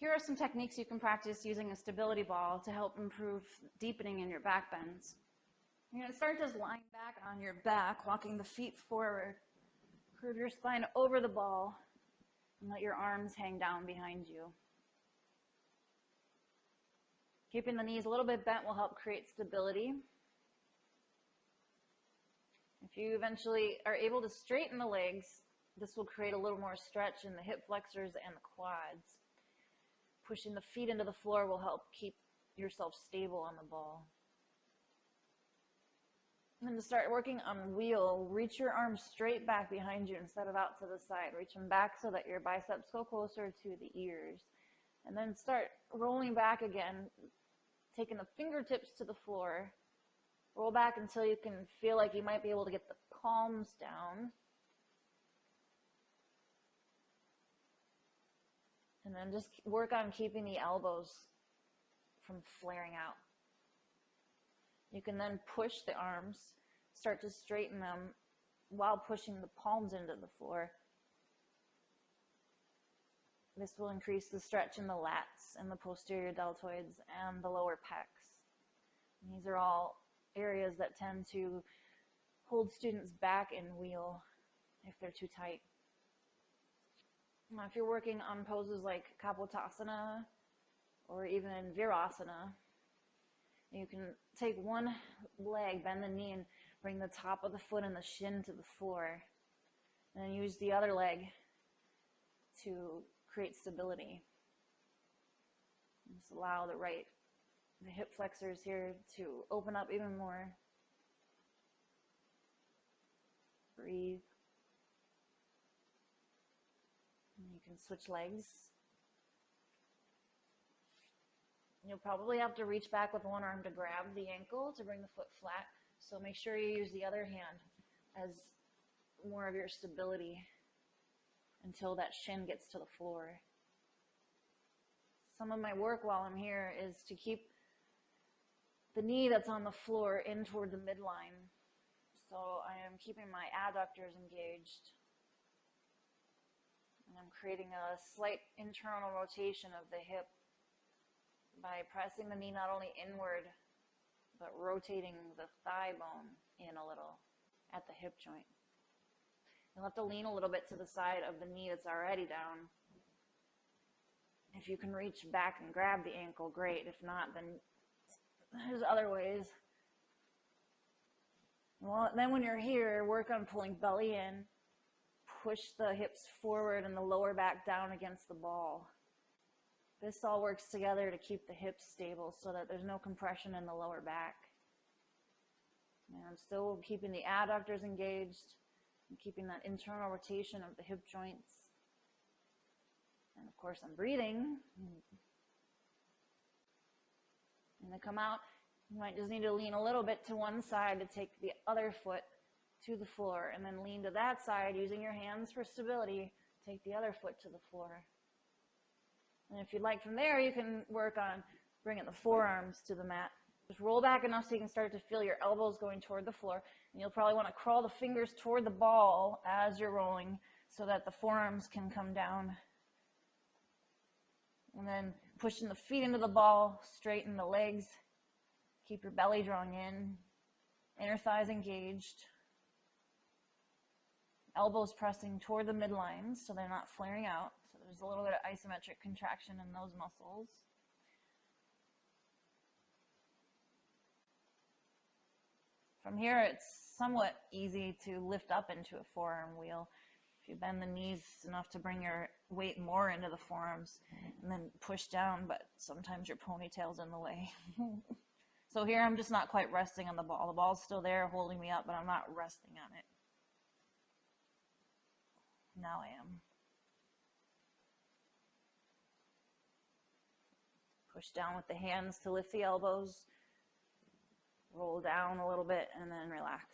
Here are some techniques you can practice using a stability ball to help improve deepening in your back bends. You're going to start just lying back on your back, walking the feet forward. Curve your spine over the ball and let your arms hang down behind you. Keeping the knees a little bit bent will help create stability. If you eventually are able to straighten the legs, this will create a little more stretch in the hip flexors and the quads. Pushing the feet into the floor will help keep yourself stable on the ball. And then to start working on wheel, reach your arms straight back behind you and set it out to the side. Reach them back so that your biceps go closer to the ears. And then start rolling back again, taking the fingertips to the floor. Roll back until you can feel like you might be able to get the palms down. And then just work on keeping the elbows from flaring out. You can then push the arms, start to straighten them while pushing the palms into the floor. This will increase the stretch in the lats and the posterior deltoids and the lower pecs. And these are all areas that tend to hold students back in wheel if they're too tight. Now, if you're working on poses like Kapotasana or even Virasana, you can take one leg, bend the knee, and bring the top of the foot and the shin to the floor. And then use the other leg to create stability. Just allow the hip flexors here to open up even more. Breathe. And you can switch legs. You'll probably have to reach back with one arm to grab the ankle to bring the foot flat. So make sure you use the other hand as more of your stability until that shin gets to the floor. Some of my work while I'm here is to keep the knee that's on the floor in toward the midline. So I am keeping my adductors engaged. And I'm creating a slight internal rotation of the hip by pressing the knee not only inward, but rotating the thigh bone in a little at the hip joint. You'll have to lean a little bit to the side of the knee that's already down. If you can reach back and grab the ankle, great. If not, then there's other ways. Well, then when you're here, work on pulling belly in. Push the hips forward and the lower back down against the ball. This all works together to keep the hips stable so that there's no compression in the lower back. And I'm still keeping the adductors engaged and keeping that internal rotation of the hip joints. And of course, I'm breathing. And to come out, you might just need to lean a little bit to one side to take the other foot to the floor, and then lean to that side using your hands for stability. Take the other foot to the floor. And if you'd like from there, you can work on bringing the forearms to the mat. Just roll back enough so you can start to feel your elbows going toward the floor. And you'll probably want to crawl the fingers toward the ball as you're rolling so that the forearms can come down. And then pushing the feet into the ball, straighten the legs. Keep your belly drawing in. Inner thighs engaged. Elbows pressing toward the midlines so they're not flaring out. So there's a little bit of isometric contraction in those muscles. From here, it's somewhat easy to lift up into a forearm wheel. If you bend the knees enough to bring your weight more into the forearms and then push down, but sometimes your ponytail's in the way. So here I'm just not quite resting on the ball. The ball's still there holding me up, but I'm not resting on it. Now I am. Push down with the hands to lift the elbows. Roll down a little bit and then relax.